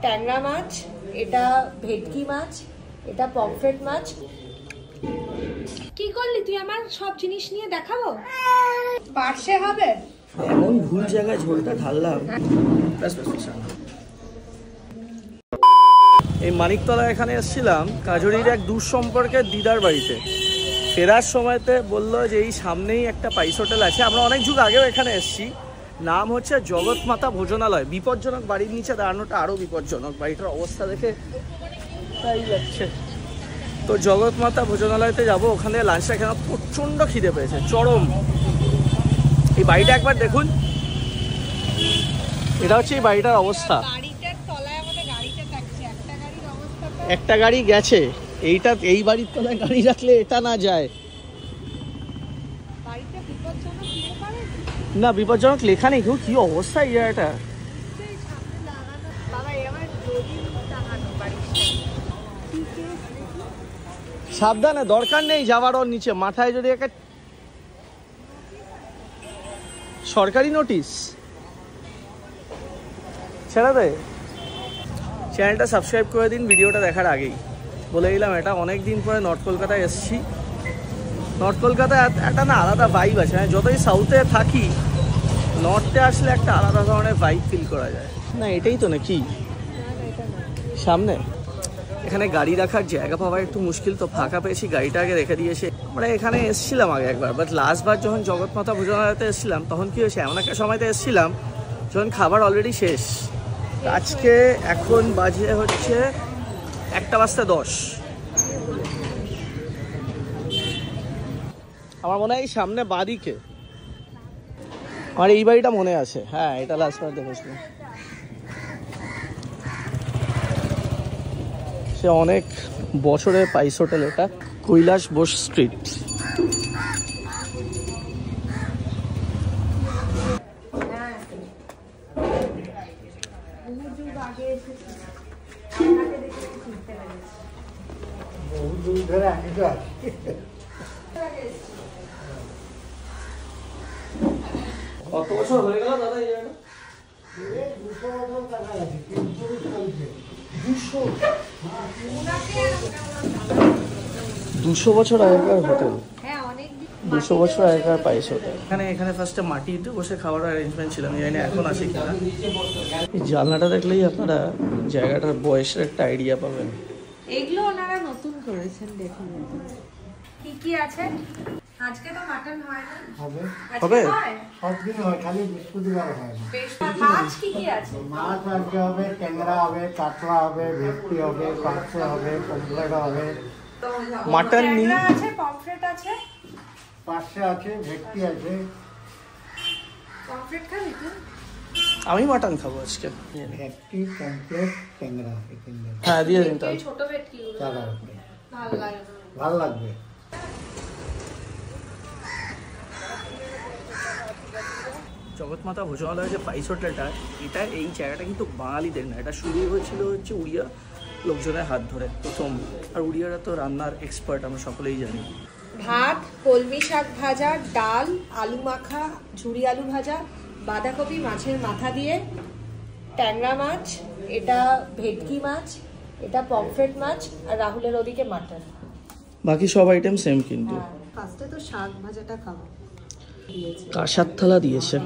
ট্যাংরা মাছ, এটা ভেটকি মাছ, এটা পমফ্রেট মাছ। কি করলি তুই? আমার সব জিনিস নিয়ে দেখাবো? পার্শে হবে? এমন ভুল জায়গায় ঝোলটা ঢাললাম। এই মানিকতলা এখানে এসেছিলাম কাজুরির এক দূর সম্পর্কের দিদার বাড়িতে। ফেরার সময়তে বললো যে এই সামনেই একটা পাইস হোটেল আছে, আমরা অনেক যুগ আগেও এখানে এসেছি, নাম হচ্ছে জগৎমাতা ভোজনালয়। বিপজ্জনক, বাড়ির নিচে দাঁড়ানোটা আরও বিপজ্জনক, বাড়িটার অবস্থা দেখে তাই লাগছে। তো জগৎমাতা ভোজনালয়তে যাবো, ওখানে লাঞ্চটা খেয়ে প্রচণ্ড খিদে পেয়েছে, চরম। এই বাড়িটা একবার দেখুন, এটা হচ্ছে এই বাড়িটার অবস্থা। একটা গাড়ি গেছে, এইটা এই বাড়ির তলায় গাড়ি রাখলে এটা না যায় না। বিপজ্জনক লেখা নেই, কি অবস্থা এই জায়গাটা। সাবধানে, দরকার নেই যাওয়ার। ওর নিচে মাথায় যদি একটা সরকারি নোটিশ ছেড়ে দেয়। চ্যানেলটা সাবস্ক্রাইব করে দিন ভিডিওটা দেখার আগেই। বলে দিলাম, এটা অনেক দিন পরে নর্থ কলকাতায় এসেছি। নর্থ কলকাতায় একটা না আলাদা ভাইব আছে, মানে যতই সাউথে থাকি নর্থে আসলে একটা আলাদা ধরনের ভাইব ফিল করা যায়। না এটাই তো নাকি সামনে। এখানে গাড়ি রাখার জায়গা পাওয়া একটু মুশকিল, তো ফাঁকা পেয়েছি, গাড়িটা আগে রেখে দিয়েছে। আমরা এখানে এসেছিলাম আগে একবার, বাট লাস্টবার যখন জগৎমাতা ভোজনালয়তে এসেছিলাম তখন কি হয়েছে, এমন একটা সময়তে এসেছিলাম যখন খাবার অলরেডি শেষ। আজকে এখন বাজে হচ্ছে 1:10। আমার মনে হয় এই সামনে বাদিকে আমার এই বাড়িটা মনে আছে। হ্যাঁ, এটা লাস্টবার দেখেছিলাম। সে অনেক বছরের পাইস হোটেল, এটা কৈলাস বোস স্ট্রিট। কত বছর হয়ে গেল দাদা এই জায়গাটা? 200 বছর আগেকার হোটেল, 200 বছর আগেকার পাইস হোটেল। এখানে ফার্স্টে মাটিতে বসে খাওয়ার অ্যারেঞ্জমেন্ট ছিল, আমি জানি না এখন আছে কিনা। এই জানলাটা দেখলেই আপনারা জায়গাটার বয়সের একটা আইডিয়া পাবেন। এগুলো ওনারা নতুন করেছেন, দেখুন কি কি আছে। আজকে তো মাটন হয় না, হবে সব দিন হয়, খালি বৃহস্পতিবার হয় না। মাছ কি কি আছে? মাছ আজকে হবে, ট্যাংরা হবে, কাতলা হবে, ভেটকি হবে, পার্শে হবে, পমফ্রেট হবে। মাটন আছে, পমফ্রেট আছে, পার্শে আছে, ভেটকি আছে। পমফ্রেট খাবি তুই? আমি মাটন খাবো আজকে। ভেটকি, পমফ্রেট, ট্যাংরা। হ্যাঁ দিয়ে দিন তাহলে। ছোট ভেটকি ভালো লাগবে। জগৎমাতা ভোজনালয় যে পাইস হোটেলটা, এটা এই জায়গাটা কিন্তু বাঙালিদের না, এটা শুরু হয়েছিল হচ্ছে উড়িয়া লোকজনের হাত ধরে প্রথম। আর উড়িয়ারা তো রান্নার এক্সপার্ট, আমরা সকলেই জানি। ভাত, কলমি শাক ভাজা, ডাল, আলু মাখা, ঝুরি আলু ভাজা, বাঁধাকপি মাছের মাথা দিয়ে, ট্যাংরা মাছ, এটা ভেটকি মাছ, এটা পমফ্রেট মাছ, আর রাহুলের ওদিকে মাটন। বাকি সব আইটেম সেম কিন্তু। ফার্স্টে তো শাক ভাজাটা খাবো, কাঁসার থালা দিয়েছে,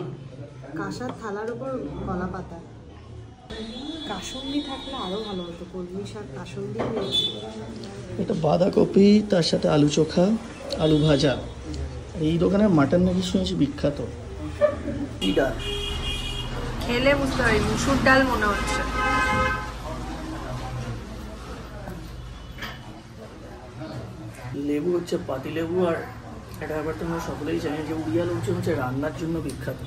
কাঁসার থালার উপর কলা পাতা। কাসুন্দি থাকলে আরো ভালো হতো, কলমি শাক কাসুন্দি দিয়েছে। এটা বাঁধাকপি, তার সাথে আলু চোখা, আলু ভাজা। এই দোকানের মাটন নাকি শুনেছি বিখ্যাত। কি ডাল খেলে বুঝতে পারি, মুসুর ডাল মনে হচ্ছে। লেবু হচ্ছে পাতি লেবু। আর এটা ব্যাপারটা আমরা সকলেই জানি যে উড়িয়া লোকজন হচ্ছে রান্নার জন্য বিখ্যাত।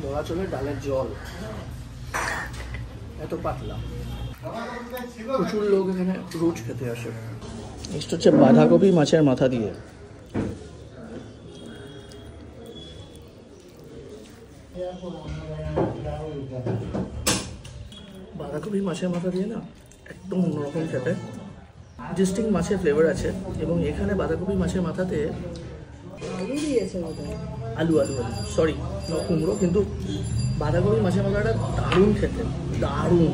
বলা চলে ডালের জল, এত পাতলা। প্রচুর লোক এখানে রোজ খেতে আসে। নেক্সট হচ্ছে বাঁধাকপি মাছের মাথা দিয়ে। বাঁধাকপি মাছের মাথা দিয়ে না একদম অন্যরকম খেতে, ডিস্টিংক্ট মাছের ফ্লেভার আছে। এবং এখানে বাঁধাকপি মাছের মাথাতে আলু দিয়েছে বোধহয়। আলু সরি কুমড়ো, কিন্তু বাঁধাকপি মাছের মাথাটা দারুণ খেতে, দারুণ।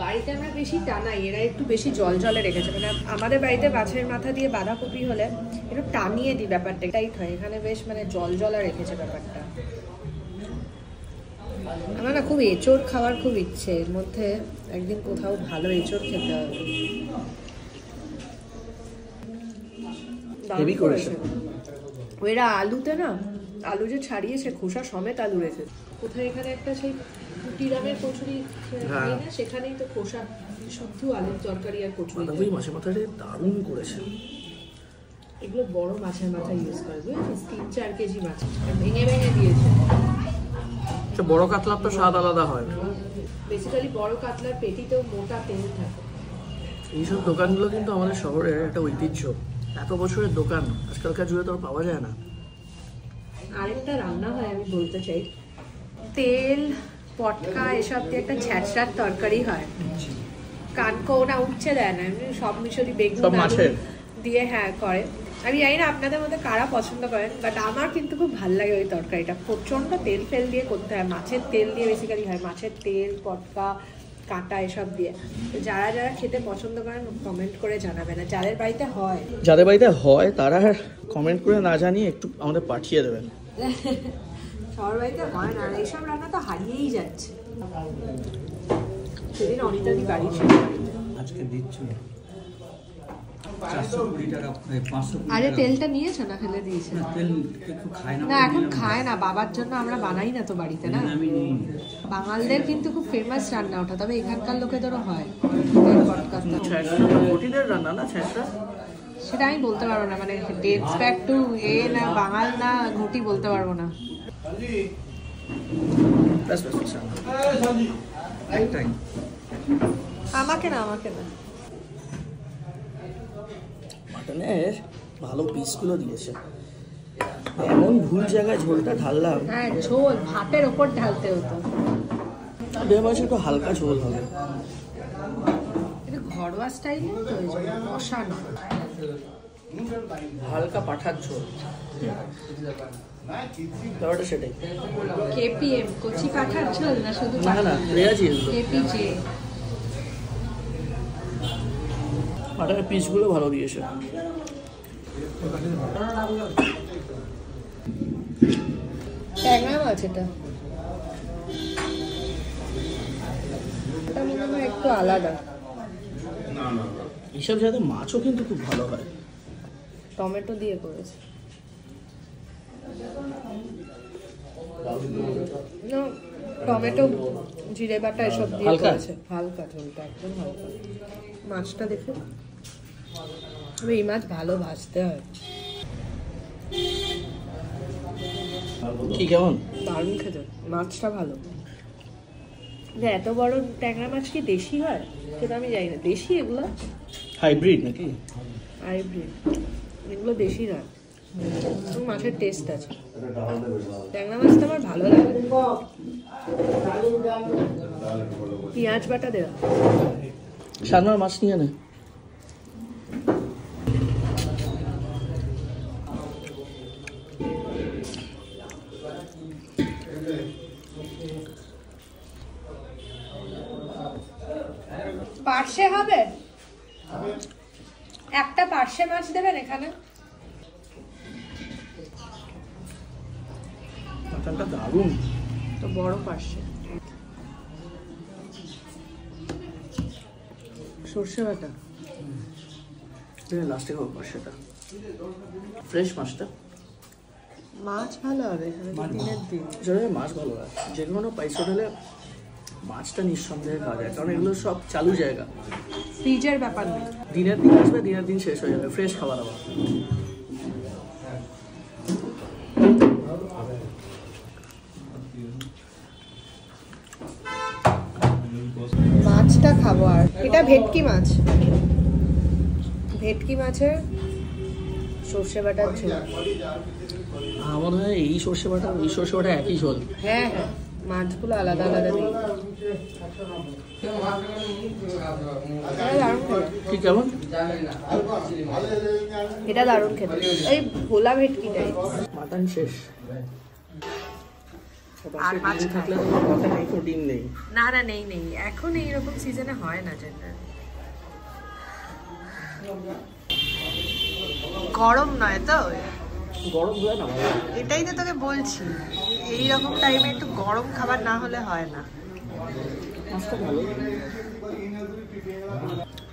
বাড়িতে আমরা বেশি টানাই, এরা একটু বেশি জল জলে রেখেছে। মানে আমাদের বাড়িতে মাছের মাথা দিয়ে বাঁধাকপি হলে একটু টানিয়ে দিই, ব্যাপারটা টাইট হয়। এখানে বেশ মানে জল জলা রেখেছে ব্যাপারটা। আমার না খুব এঁচোড় খাওয়ার খুব ইচ্ছে, এর মধ্যে একদিন কোথাও ভালো এঁচোড় খেতে হবে। হেভি করেছে। ওইরা আলুতে না, আলু যে ছাড়িয়েছে খোসা সমেত আলু রেখে। কোথায় এখানে একটা সেই কুটিরামের কচুরি খাই না, সেখানেই তো খোসা শুদ্ধ আলুর তরকারি আর কচুরি। বাঁধাকপি মাছের মাথাটা দারুণ করেছে। এগুলো বড় মাছের মাথা ইউজ করে, বুঝেছিস? 3-4 কেজি মাছ ভেঙে ভেঙে দিয়েছে। বড় কাতলার তো স্বাদ আলাদা হয়। বেসিক্যালি বড় কাতলার পেটিতেও মোটা তেল থাকে। এইসব দোকানগুলো কিন্তু আমাদের শহরের একটা ঐতিহ্য। এত বছরের দোকান আজকালকার যুগে তো আর পাওয়া যায় না। আরেকটা রান্না হয় আমি বলতে চাই, তেল পটকা এসব দিয়ে একটা ছ্যাঁচড়ার তরকারি হয়। কানকোনা উচ্ছে দেয় না, এমনি সব মিশরি বেগুন দিয়ে হ্যাঁ করে। আমি জানি না আপনাদের মধ্যে কারা পছন্দ করেন, বাট আমার কিন্তু খুব ভালো লাগে ওই তরকারিটা। প্রচণ্ড তেল ফেল দিয়ে করতে হয়, মাছের তেল দিয়ে বেসিক্যালি হয়, মাছের তেল পটকা কাঁটা এসব দিয়ে। যারা যারা খেতে পছন্দ করেন কমেন্ট করে জানাবেন, না যাদের বাড়িতে হয় তারা কমেন্ট করে না জানিয়ে একটু আমাদের পাঠিয়ে দেবেন। সবার বাড়িতে হয় না, এইসব রান্না তো হারিয়েই যাচ্ছে। সেদিন অনিতাদি বাড়ি ছিল, আজকে দিচ্ছি 420 টাকা 500। আরে তেলটা নিয়েছো না ফেলে দিয়েছে? তেল একটু খায় না, না এখন খায় না, বাবার জন্য আমরা বানাই না তো বাড়িতে। না আমি নিই। বাঙালদের কিন্তু খুব ফেমাস রান্না ওটা, তবে এখানকার লোকেদেরও হয়। ঘটিদের রান্না না ছ্যাঁচড়া, সেটা আমি বলতে পারবো না, মানে ডেটস ব্যাক টু না বাঙাল না ঘটি বলতে পারবো না। আমাকে না মাটনের ভালো পিসগুলো দিয়েছে। এমন ভুল জায়গায় ঝোলটা ঢাললাম। হ্যাঁ, ঝোল ভাতের ওপর ঢালতে হতো। ভেবেছি একটু হালকা ঝোল হবে। এটা ঘরোয়া স্টাইল তো, ওই জন্য বসানো হালকা পাঠার ঝোল, ব্যাপারটা সেটাই। কেপিএম কচি কাঠার ঝোল না শুধু না রেয়াজি কেপিজে। মাটনের পিসগুলো ভালো দিয়েছে। ট্যাংরা মাছ এটা মনে হয় একটু আলাদা। এইসব জায়গায় মাছও কিন্তু খুব ভালো হয়। টমেটো দিয়ে করেছে না, টমেটো জিরে বাটা এসব দিয়ে করেছে। হালকা ঝোলটা একদম হালকা। মাছটা দেখুন, তবে এই মাছ ভালো ভাজতে হয়। কি কেমন? দারুণ খেতে, মাছটা ভালো। এত বড় ট্যাংরা মাছ কি দেশি হয় সেটা আমি জানি না। দেশি এগুলো? হাইব্রিড নাকি? হাইব্রিড, এগুলো দেশি নয়। মাছের টেস্ট আছে। ট্যাংরা মাছটা আমার ভালো লাগে। পেঁয়াজ বাটা দেওয়া। সানমার মাছ নিয়ে নে। পার্শে হবে? একটা পার্শে মাছ দেবেন এখানে। মাটনটা দারুণ তো বড় পার্শে। সর্ষে বাটা লাস্টে খাবো পার্শেটা। ফ্রেশ মাছটা, মাছ ভালো হবে দিনের দিন। মাছ ভালো হয় যে কোনো পাইস হোটেলে। মাছটা নিঃসন্দেহে খাওয়া যায়, কারণ এগুলো সব চালু জায়গা, ফ্রিজের ব্যাপার নেই। দিনের দিন আসবে, দিনের দিন শেষ হয়ে যাবে। ফ্রেশ খাবার দাবার। মাছটা খাবো। আর এটা ভেটকি মাছ, ভেটকি মাছের সর্ষে বাটার ঝোল। আমার হয় এই সর্ষে বাটা ওই সর্ষে বাটা একই ঝোল। হ্যাঁ হ্যাঁ, মাছগুলো আলাদা আলাদা দিই। কি কেমন? এটা দারুণ খেতে। এই ভোলা ভেটকিটাই। মাটন শেষ। আর মাছ থাকলে তো কথা নেই, তো ডিম নেই। না না নেই নেই, এখন এইরকম সিজনে হয় না জেনারেলি। গরম নয় তো? গরম হয় না, এটাই তো তোকে বলছি, এইরকম টাইমে একটু গরম খাবার না হলে হয় না। মাছটা ভালো,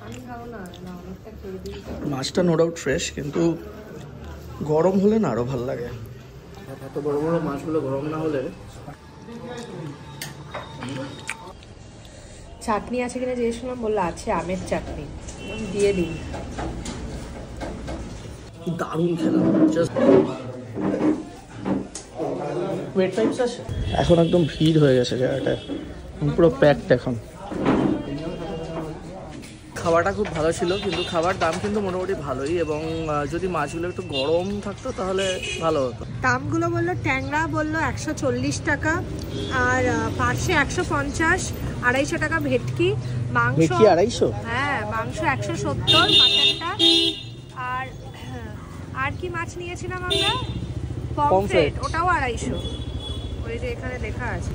আমি খাবো না, অনেকটা খেয়ে দিই। মাছটা নো ডাউট ফ্রেশ, কিন্তু গরম হলে না আরো ভালো লাগে। এত বড় বড় মাছগুলো গরম না হলে। চাটনি আছে কিনা জিজ্ঞেস করলাম, বললো আছে আমের চাটনি, দিয়ে দিই। দারুণ খেলাম, জাস্ট ওয়েট টাইপস আছে। এখন একদম ভিড় হয়ে গেছে জায়গাটা, পুরো প্যাকড এখন। খাবারটা খুব ভালো ছিল, কিন্তু খাবার দাম কিন্তু মোটামুটি ভালোই, এবং যদি মাছগুলো একটু গরম থাকতো তাহলে ভালো হতো। দামগুলো বললো, ট্যাংরা বললো 140 টাকা, আর পার্শে 150, 250 টাকা ভেটকি, মাংস 250? হ্যাঁ, মাংস 170 মাটনটা। আর কি মাছ নিয়েছিলাম আমরা? পমফ্রেট, ওটাও 250। ওই যে এখানে লেখা আছে।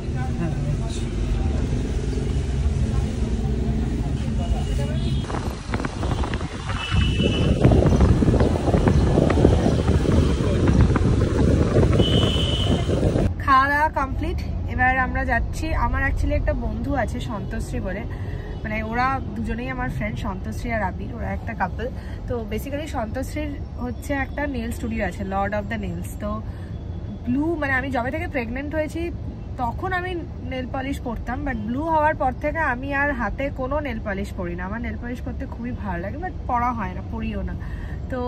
খাওয়া দাওয়া কমপ্লিট, এবার আমরা যাচ্ছি। আমার অ্যাকচুয়ালি একটা বন্ধু আছে সন্তোষশ্রী বলে, মানে ওরা দুজনেই আমার ফ্রেন্ড, সন্তোষশ্রী আর আবির, ওরা একটা কাপল। তো বেসিক্যালি সন্তোষশ্রীর হচ্ছে একটা নেল স্টুডিও আছে, লর্ড অফ দ্য নেলস। তো ব্লু, মানে আমি যবে থেকে প্রেগনেন্ট হয়েছি তখন আমি নেল পলিশ পরতাম, বাট ব্লু হওয়ার পর থেকে আমি আর হাতে কোনো নেল পলিশ পরি না। আমার নেল পলিশ করতে খুবই ভালো লাগে, বাট পরা হয় না, পরিও না। তো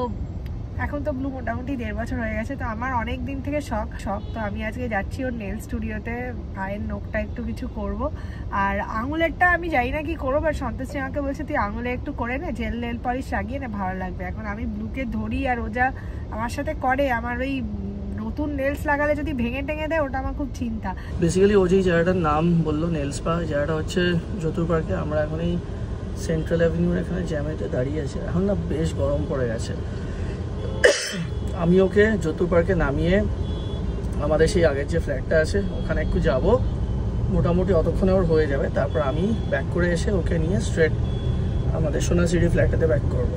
এখন তো ব্লু মোটামুটি 1.5 বছর হয়ে গেছে, তো আমার অনেক দিন থেকে শখ। তো আমি আজকে যাচ্ছি ওর নেল স্টুডিওতে, পায়ের নখটা একটু কিছু করব, আর আঙুলেরটা আমি জানি না কি করবো, বাট সন্তোষী আমাকে বলছে তুই আঙুলে একটু করে নে, জেল নেল পলিশ লাগিয়ে না, ভালো লাগবে। এখন আমি ব্লুকে ধরি, আর ও যা আমার সাথে করে, আমার ওই নতুন নেলস লাগালে যদি ভেঙে টেঙে দেয়, ওটা আমার খুব চিন্তা। বেসিক্যালি ও যেই জায়গাটার নাম বললো নেলস পা, জায়গাটা হচ্ছে যতুর পার্কে। আমরা এখন এই সেন্ট্রাল অ্যাভিনিউর এখানে জ্যামেতে দাঁড়িয়ে আছি। এখন না বেশ গরম পড়ে গেছে। আমি ওকে যতুর পার্কে নামিয়ে আমাদের সেই আগের যে ফ্ল্যাটটা আছে ওখানে একটু যাব, মোটামুটি অতক্ষণে ওর হয়ে যাবে। তারপর আমি ব্যাক করে এসে ওকে নিয়ে স্ট্রেট আমাদের সোনাঝুরি ফ্ল্যাটটাতে ব্যাক করবো।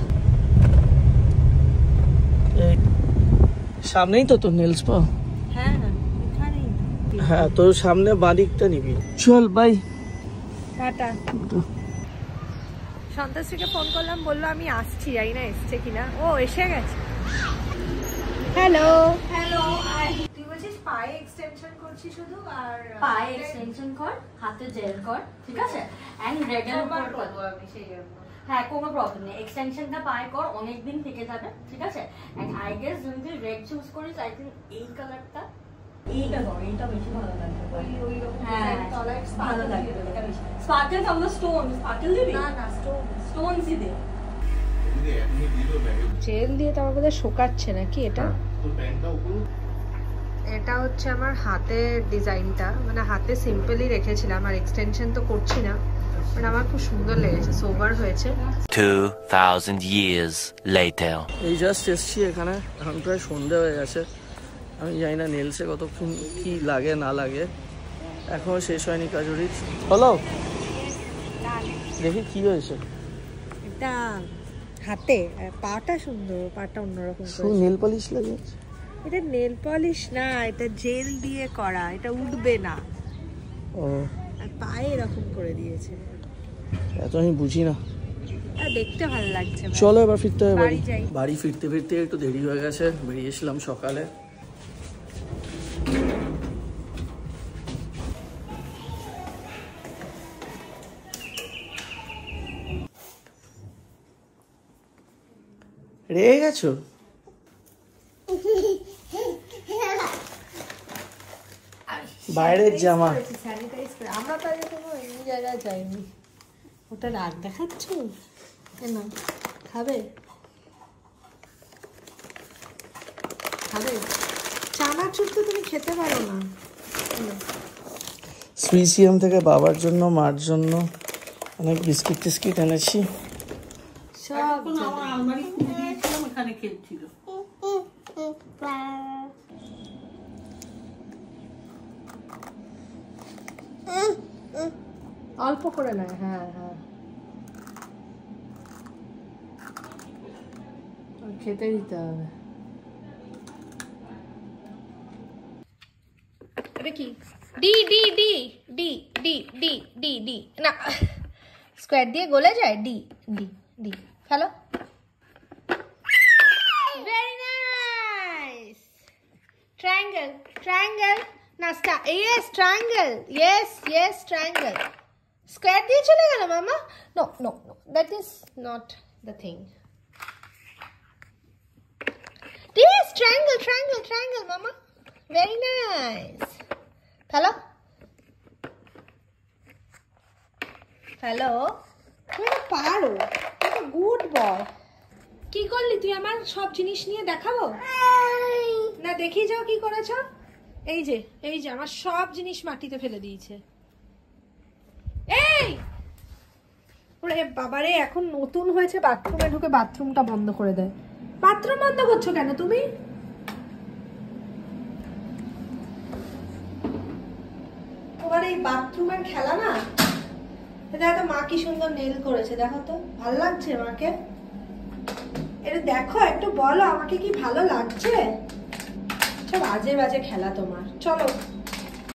এই সামনেই তো তোর নেলস পা? হ্যাঁ, তোর সামনে বাদিকটা নিবি। চল বাই, টাটা। সন্তোষীকে ফোন করলাম, বললো আমি আসছি, জানি না এসছে কিনা। ও এসে গেছে। Hello hello. তুই বলছিস পায়ে এক্সটেনশন করছিস শুধু? আর পায়ে এক্সটেনশন কর, হাতে জেল কর, ঠিক আছে? এন্ড রেগের উপর করব আমি, সেই জন্য। হ্যাঁ, কোনো প্রবলেম নেই, এক্সটেনশনটা পায়ে কর, অনেক দিন থেকে যাবে, ঠিক আছে? এন্ড আই গেস যদি তুই রেড চুজ করিস, আই থিংক এই কালারটা, এইটা কর, এইটা বেশি ভালো লাগবে। ওই রকম হ্যাঁ, তলায় ভালো লাগবে এটা বেশি। Sparkle from the stone, sparkle দিবি? না না, স্টোনসই দে। জেল দিয়ে তো আমার বোধহয় শোকাচ্ছে নাকি এটা। এটা হচ্ছে আমার হাতের ডিজাইনটা, মানে হাতে সিম্পলি রেখেছিলাম, আর এক্সটেনশন তো করছি না, বাট আমার খুব সুন্দর লেগেছে, সোবার হয়েছে। 2000 years later. এই জাস্ট এসছি এখানে, এখন প্রায় সন্ধে হয়ে গেছে। আমি জানি না নেলসে কতক্ষণ কি লাগে না লাগে, এখনও শেষ হয়নি কাজুরির। হলো, দেখি কি হয়েছে। এটা হাতে, পাটা সুন্দর, পাটা অন্যরকম নেল পলিশ লাগিয়েছে। এটা নেল পলিশ না, এটা জেল দিয়ে করা, এটা উঠবে না। ও, আর পায়ে এরকম করে দিয়েছে, এত আমি বুঝি না। দেখতে ভালো লাগছে। চলো এবার ফিরতে হবে বাড়ি। যাই। বাড়ি ফিরতে ফিরতে একটু দেরি হয়ে গেছে, বেরিয়েছিলাম সকালে। রেগে গেছো? বাইরের জামা। আমরা তো আগে কোনো এমনি জায়গায় যাইনি। ওটা রাগ দেখাচ্ছ কেন? খাবে খাবে? চানাচুর তো তুমি খেতে পারো না। সুইসিয়াম থেকে বাবার জন্য, মার জন্য অনেক বিস্কিট টিস্কিট এনেছি। সব আমার আলমারি খুলে দিয়েছিলাম, এখানে খেলছিল। অল্প করে নেয়, হ্যাঁ হ্যাঁ, খেতে দিতে হবে। এটা কি? D D D D D D D D না, স্কোয়ার দিয়ে গলে যায়। D D D, hello, very nice. Triangle, triangle না, yes triangle, yes yes triangle. Square দিয়ে চলে গেল মামা। No no no, that is not the thing. Yes, triangle, triangle, triangle, mama. Very nice. Hello? Hello? তুমি তো পারো, তুমি good boy. কি করলি তুই? আমার সব জিনিস নিয়ে দেখাবো না? দেখি যাও কি করেছ। এই যে আমার সব জিনিস মাটিতে ফেলে দিয়েছে। এই ওরে বাবারে, এখন নতুন হয়েছে, বাথরুমে ঢুকে বাথরুমটা বন্ধ করে দেয়। বাথরুম বন্ধ করছো কেন তুমি? তোমার এই বাথরুমের খেলা না। দেখো মা কি সুন্দর নেল করেছে, দেখো তো ভালো লাগছে মাকে? এটা দেখো, একটু বলো আমাকে কি ভালো লাগছে? সব বাজে বাজে খেলা তোমার। চলো